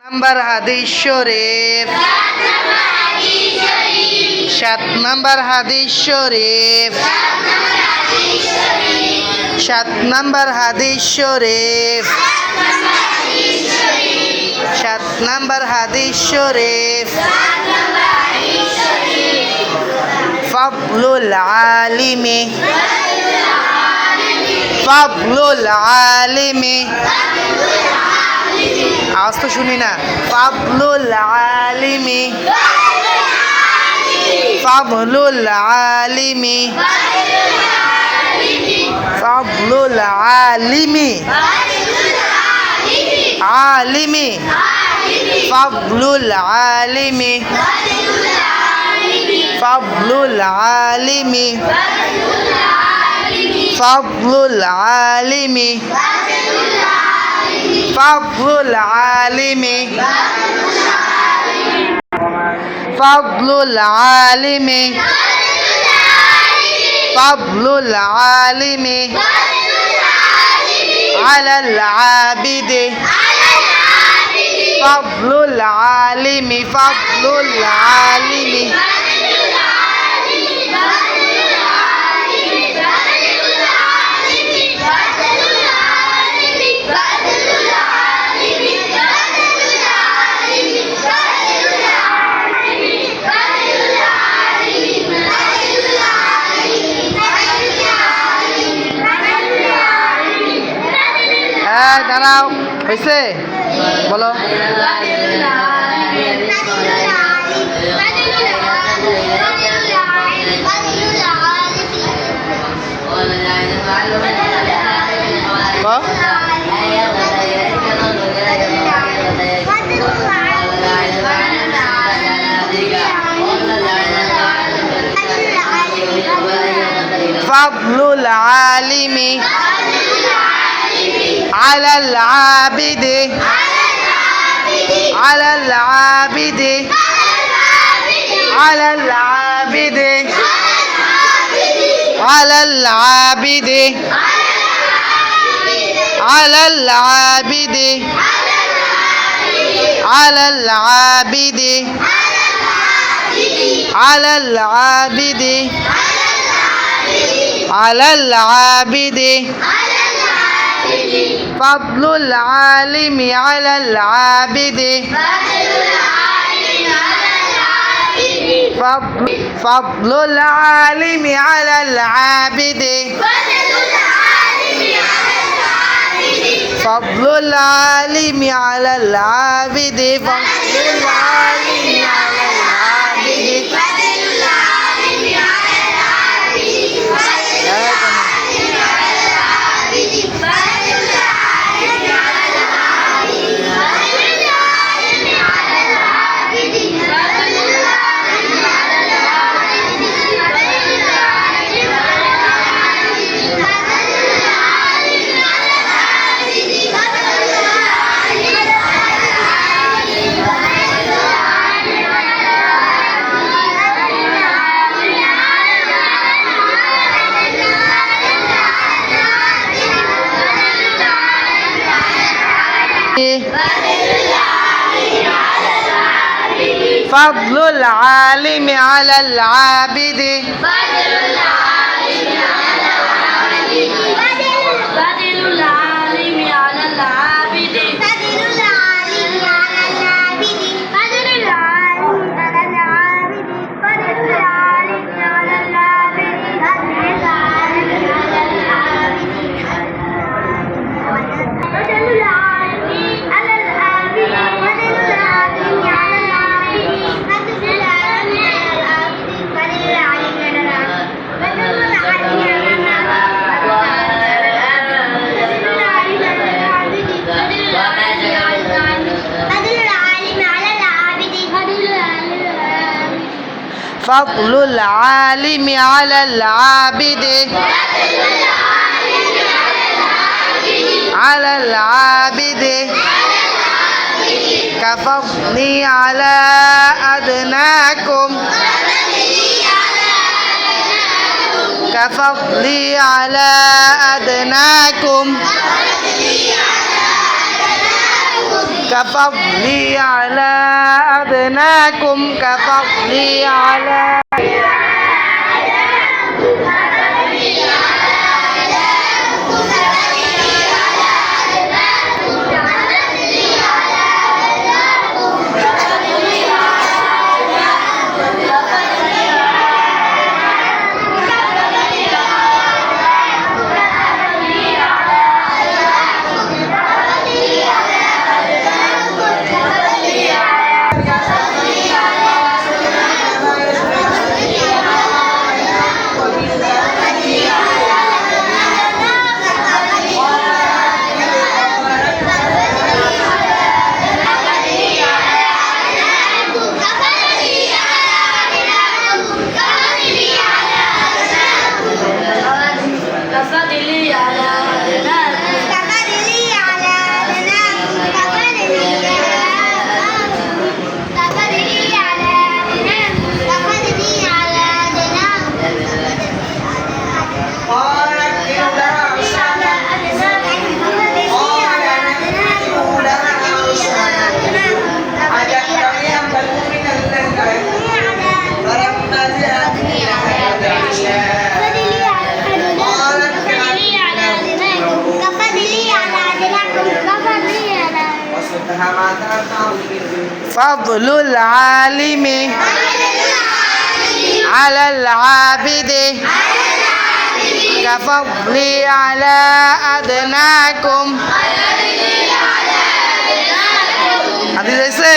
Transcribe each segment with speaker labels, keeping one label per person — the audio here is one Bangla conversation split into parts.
Speaker 1: নাম্বার হাদিস শরীফ 7 নাম্বার হাদিস শরীফ 7 নাম্বার হাদিস শরীফ 7 নাম্বার হাদিস শরীফ ফাদলুল আলিমি ফাদলুল আলিমি আওয়াজ তো শুনি না ফাদলুল আলিমি ফাদলুল আলিমি ফাদলুল আলিমি আলিমি ফাদলুল আলিমি ফাদলুল আলিমি ফাদলুল আলিমি ফাদলুল আলিমি ফাদলুল আলিমি ফাদলুল আলিমি আলাল আবিদি ফাদলুল আলিমি ফাদলুল আলিমি দাঁড়াও হয়েছে বলো ফাদলুল আলিমি على العابد على العابد على العابد على العابد على العابد على العابد على العابد على العابد فضل العالم على العابد فضل العالم على العابد فضل العالم على العابد فضل العالم على العابد فضل العالم على العابد فضل العالم على العابد فضل العالم على العابد فضل العالم على العابد فضل العالم على العابد فضل العالم على العابد فضل العالم على العابد فضل العالم على فضل العالم على العابد على العابد كفضلي على أدناكم كفضلي على أدناكم كفضلي على أدناكم كفضلي على فضل العالم على العابد كفضلي على أدناكم হাদিস আছে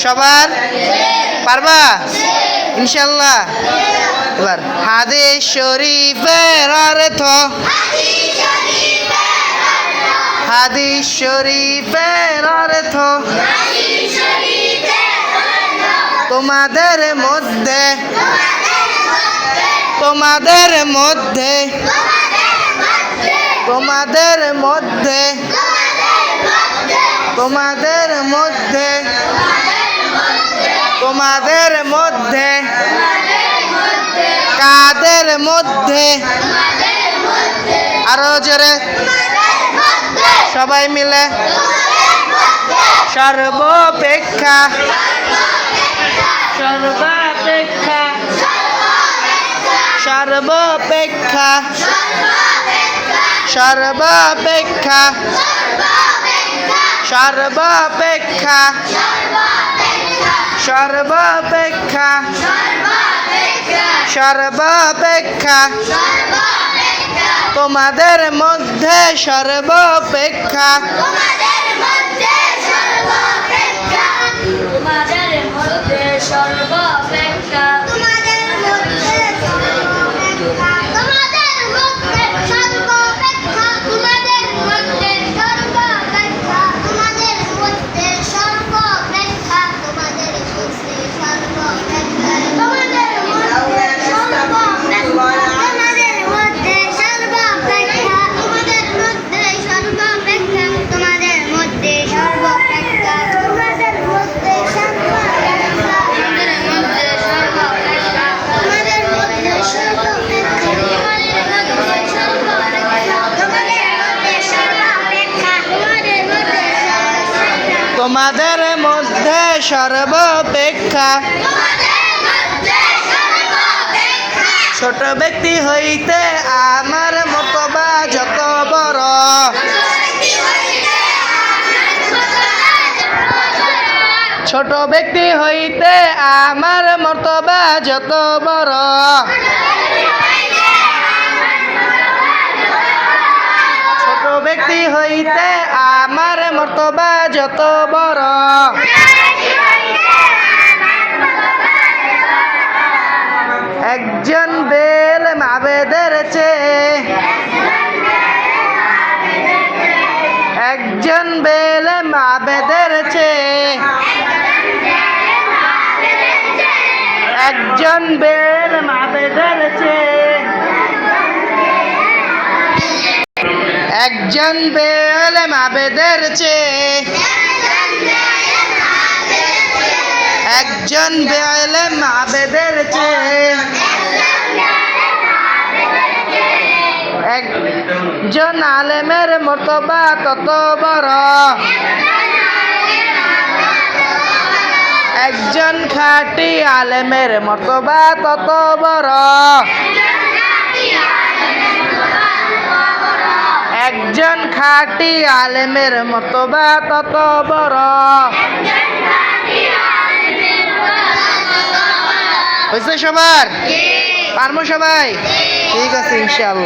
Speaker 1: সবার পারবা ইনশাআল্লাহ এবার হাদিস শরীফের অর্থ হাদিস শরীফের অর্থ তোমাদের মধ্যে তোমাদের মধ্যে তোমাদের মধ্যে তোমাদের মধ্যে তোমাদের মধ্যে কাদের মধ্যে আরো জোরে সবাই মিলে সর্বাপেক্ষা সর্বাপেক্ষা সর্বাপেক্ষা সর্বাপেক্ষা সর্বাপেক্ষা সর্বাপেক্ষা সর্বাপেক্ষা তোমাদের মধ্যে সর্বাপেক্ষা তোমাদের মধ্যে সর্বাপেক্ষা তোমাদের মধ্যে সর্বাপেক্ষা তোমাদের মধ্যে সর্বাপেক্ষা তোমাদের মধ্যে সর্বাপেক্ষা তোমাদের মধ্যে সর্বাপেক্ষা তোমাদের মধ্যে সর্বাপেক্ষা তোমাদের মধ্যে সর্বাপেক্ষা তোমাদের মধ্যে তোমাদের মধ্যে সর্বাপেক্ষা ছোট ব্যক্তি হইতে আমার মতবা যত বড় ছোট ব্যক্তি হইতে আমার মতবা যত বড় ছোট ব্যক্তি হইতে আমার মতবা যত বড় একজন বেল মাবেদের চেয়ে একজন বেল মাবেদের চেয়ে একজন বেল মাবেদের চেয়ে একজন বেল মাবেদের চেয়ে একজন বেল মাবেদের চেয়ে একজন আলেমের মর্তবা তত বড় একজন খাঁটি আলেমের মর্তবা তত বড়। একজন খাঁটি আলেমের মর্তবা তত বড়। হয়েছে সবার? পারবো সবাই? ঠিক আছে ইনশাআল্লাহ।